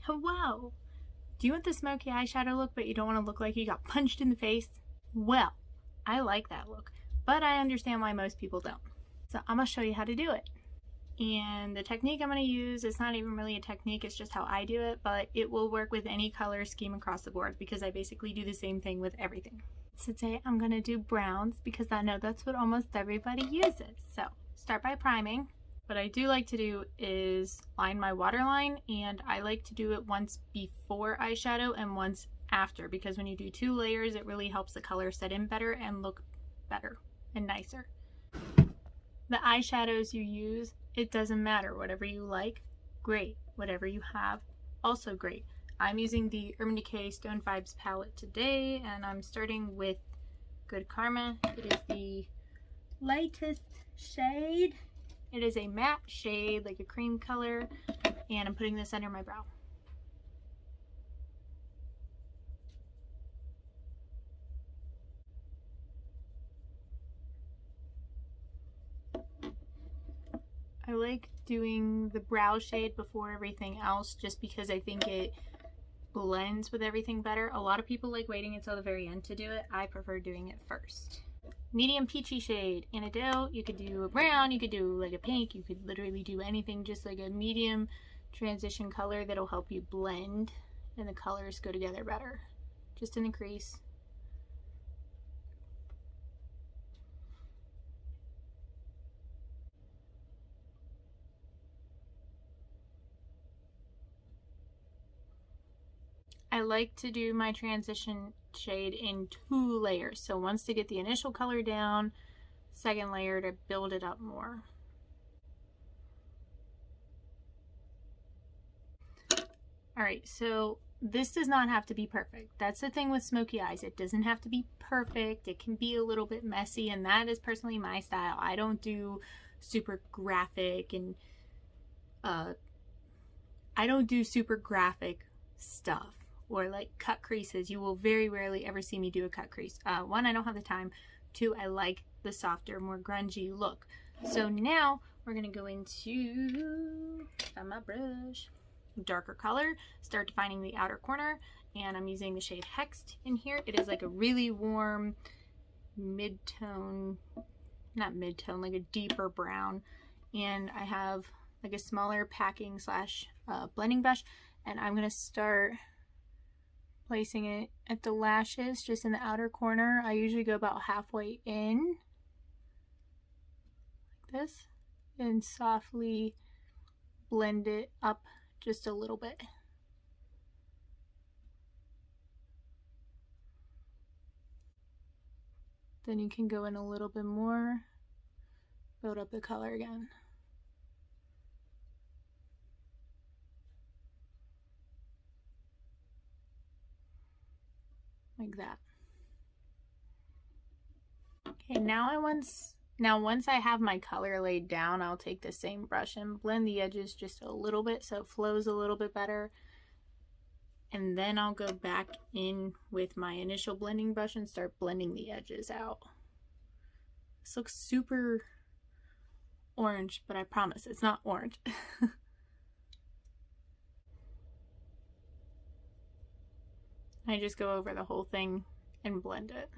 Wow! Do you want the smoky eyeshadow look but you don't want to look like you got punched in the face? Well, I like that look, but I understand why most people don't. So I'm going to show you how to do it. And the technique I'm going to use, it's not even really a technique, it's just how I do it, but it will work with any color scheme across the board because I basically do the same thing with everything. Today I'm going to do browns because I know that's what almost everybody uses. So start by priming. What I do like to do is line my waterline, and I like to do it once before eyeshadow and once after, because when you do 2 layers it really helps the color set in better and look better and nicer. The eyeshadows you use, it doesn't matter. Whatever you like, great. Whatever you have, also great. I'm using the Urban Decay Stone Vibes palette today, and I'm starting with Good Karma. It is the lightest shade. It is a matte shade, like a cream color, and I'm putting this under my brow. I like doing the brow shade before everything else just because I think it blends with everything better. A lot of people like waiting until the very end to do it. I prefer doing it first. Medium peachy shade. In Idole, you could do a brown, you could do like a pink, you could literally do anything, just like a medium transition color that'll help you blend and the colors go together better. Just in the crease. I like to do my transition shade in 2 layers. So once to get the initial color down, second layer to build it up more. Alright, so this does not have to be perfect. That's the thing with smoky eyes. It doesn't have to be perfect. It can be a little bit messy, and that is personally my style. I don't do super graphic and I don't do super graphic stuff or like cut creases. You will very rarely ever see me do a cut crease. 1, I don't have the time. 2, I like the softer, more grungy look. So now we're gonna go into my brush, darker color, start defining the outer corner, and I'm using the shade Hexed in here. It is like a really warm mid-tone, not mid-tone, like a deeper brown, and I have like a smaller packing slash blending brush, and I'm gonna start placing it at the lashes, just in the outer corner. I usually go about halfway in, like this, and softly blend it up just a little bit. Then you can go in a little bit more, build up the color again. Like that. Okay, now once I have my color laid down, I'll take the same brush and blend the edges just a little bit so it flows a little bit better. And then I'll go back in with my initial blending brush and start blending the edges out. This looks super orange, but I promise it's not orange. I just go over the whole thing and blend it.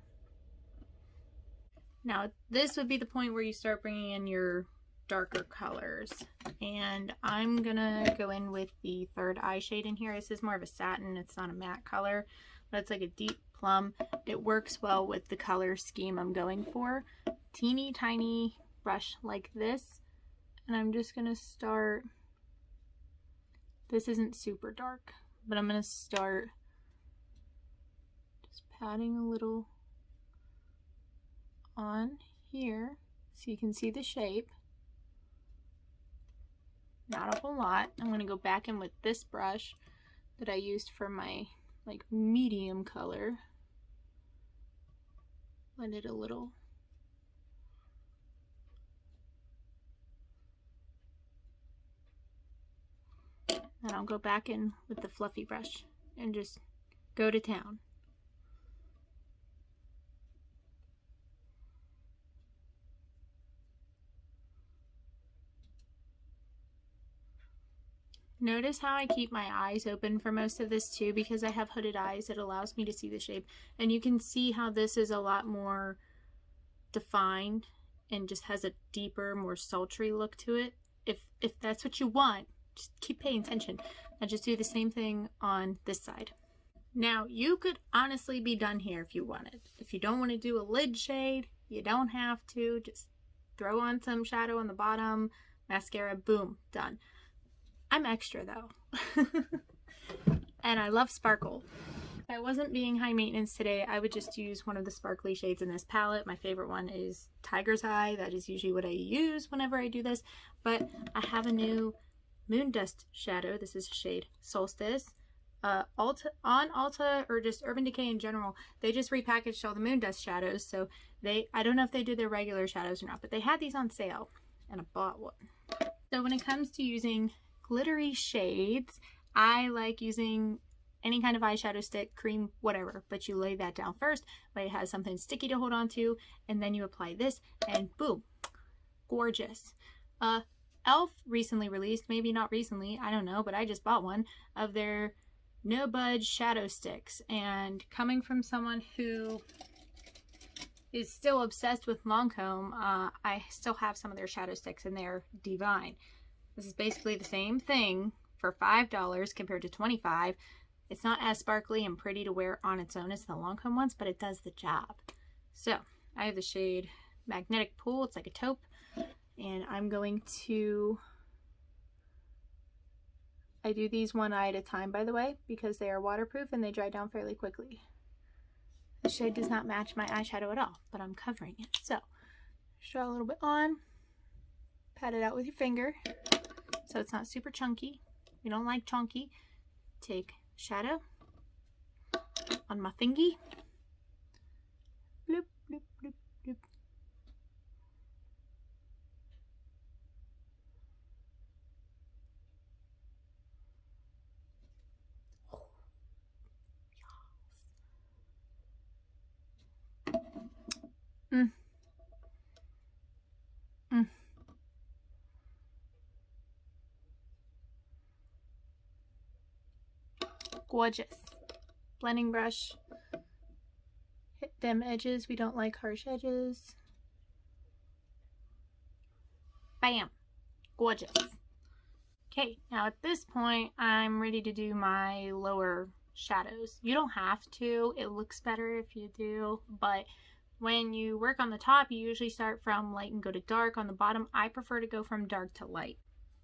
Now this would be the point where you start bringing in your darker colors, and I'm gonna go in with the 3rd eye shade in here. This is more of a satin, it's not a matte color, but it's like a deep plum. It works well with the color scheme I'm going for. Teeny tiny brush like this, and I'm just gonna start, this isn't super dark, but I'm gonna start just patting a little on here so you can see the shape. Not a whole lot. I'm going to go back in with this brush that I used for my like medium color. Blend it a little. Then I'll go back in with the fluffy brush and just go to town. Notice how I keep my eyes open for most of this too, because I have hooded eyes. It allows me to see the shape. And you can see how this is a lot more defined and just has a deeper, more sultry look to it. If that's what you want, just keep paying attention. And just do the same thing on this side. Now, you could honestly be done here if you wanted. If you don't want to do a lid shade, you don't have to. Just throw on some shadow on the bottom, mascara, boom, done. I'm extra though. And I love sparkle. If I wasn't being high maintenance today, I would just use one of the sparkly shades in this palette. My favorite one is Tiger's Eye. That is usually what I use whenever I do this. But I have a new Moondust shadow. This is shade Solstice. On Ulta or just Urban Decay in general, they just repackaged all the Moondust shadows. So I don't know if they do their regular shadows or not, but they had these on sale and I bought one. So when it comes to using glittery shades, I like using any kind of eyeshadow stick, cream, whatever, but you lay that down first, but it has something sticky to hold on to, and then you apply this, and boom, gorgeous. e.l.f. recently released, maybe not recently, I don't know, but I just bought one of their No Budge shadow sticks, and coming from someone who is still obsessed with Lancôme, I still have some of their shadow sticks and they're divine. This is basically the same thing for $5 compared to $25. It's not as sparkly and pretty to wear on its own as the Lancôme ones, but it does the job. So I have the shade Magnetic Pool. It's like a taupe, and I'm going to, I do these one eye at a time, by the way, because they are waterproof and they dry down fairly quickly. The shade does not match my eyeshadow at all, but I'm covering it. So just draw a little bit on, pat it out with your finger so it's not super chunky. We don't like chunky. Take shadow on my fingy. Bloop, bloop, bloop, bloop. Mm. Mm. Gorgeous. Blending brush. Hit them edges. We don't like harsh edges. Bam. Gorgeous. Okay, now at this point, I'm ready to do my lower shadows. You don't have to. It looks better if you do, but when you work on the top, you usually start from light and go to dark. On the bottom, I prefer to go from dark to light.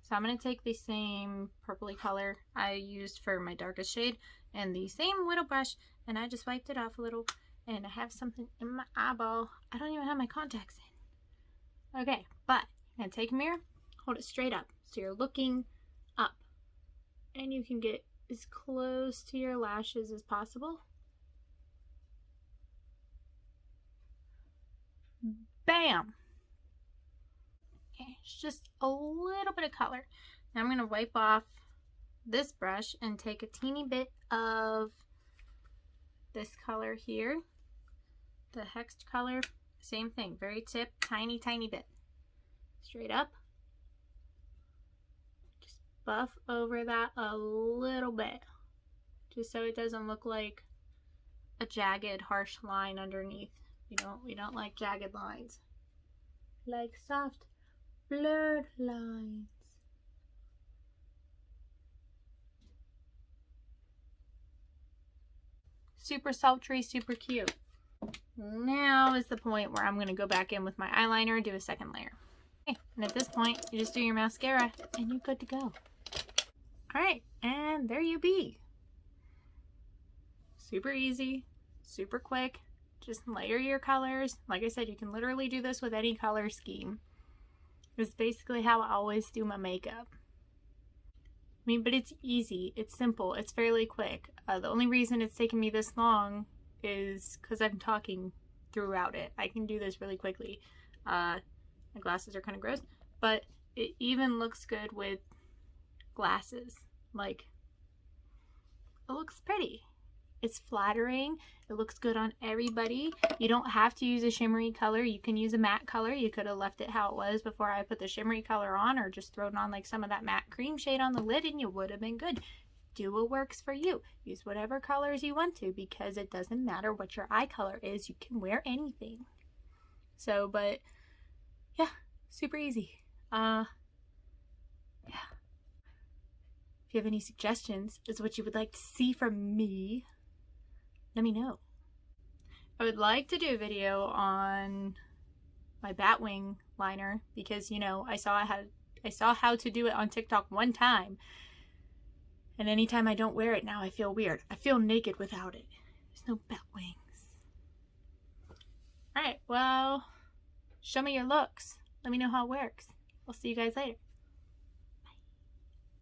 So I'm going to take the same purpley color I used for my darkest shade and the same little brush, and I just wiped it off a little, and I have something in my eyeball. I don't even have my contacts in. Okay, but I'm going to take a mirror, hold it straight up so you're looking up, and you can get as close to your lashes as possible. Bam! Okay, it's just a little bit of color. Now I'm going to wipe off this brush and take a teeny bit of this color here, the hexed color, same thing, very tip, tiny, tiny bit. Straight up. Just buff over that a little bit, just so it doesn't look like a jagged, harsh line underneath. We don't like jagged lines. Like soft, blurred lines. Super sultry, super cute. Now is the point where I'm going to go back in with my eyeliner and do a second layer. Okay, and at this point, you just do your mascara and you're good to go. Alright, and there you be. Super easy, super quick. Just layer your colors. Like I said, you can literally do this with any color scheme. It's basically how I always do my makeup. I mean, but it's easy, it's simple, it's fairly quick. The only reason it's taken me this long is because I'm talking throughout it. I can do this really quickly. My glasses are kind of gross, but it even looks good with glasses. Like, it looks pretty. It's flattering. It looks good on everybody. You don't have to use a shimmery color. You can use a matte color. You could have left it how it was before I put the shimmery color on, or just thrown on like some of that matte cream shade on the lid and you would have been good. Do what works for you. Use whatever colors you want to, because it doesn't matter what your eye color is. You can wear anything. So, but yeah, super easy. Yeah. If you have any suggestions as what you would like to see from me, let me know. I would like to do a video on my Batwing liner because, you know, I saw how to do it on TikTok one time. And anytime I don't wear it now, I feel weird. I feel naked without it. There's no bat wings. Alright, well, show me your looks. Let me know how it works. I'll see you guys later.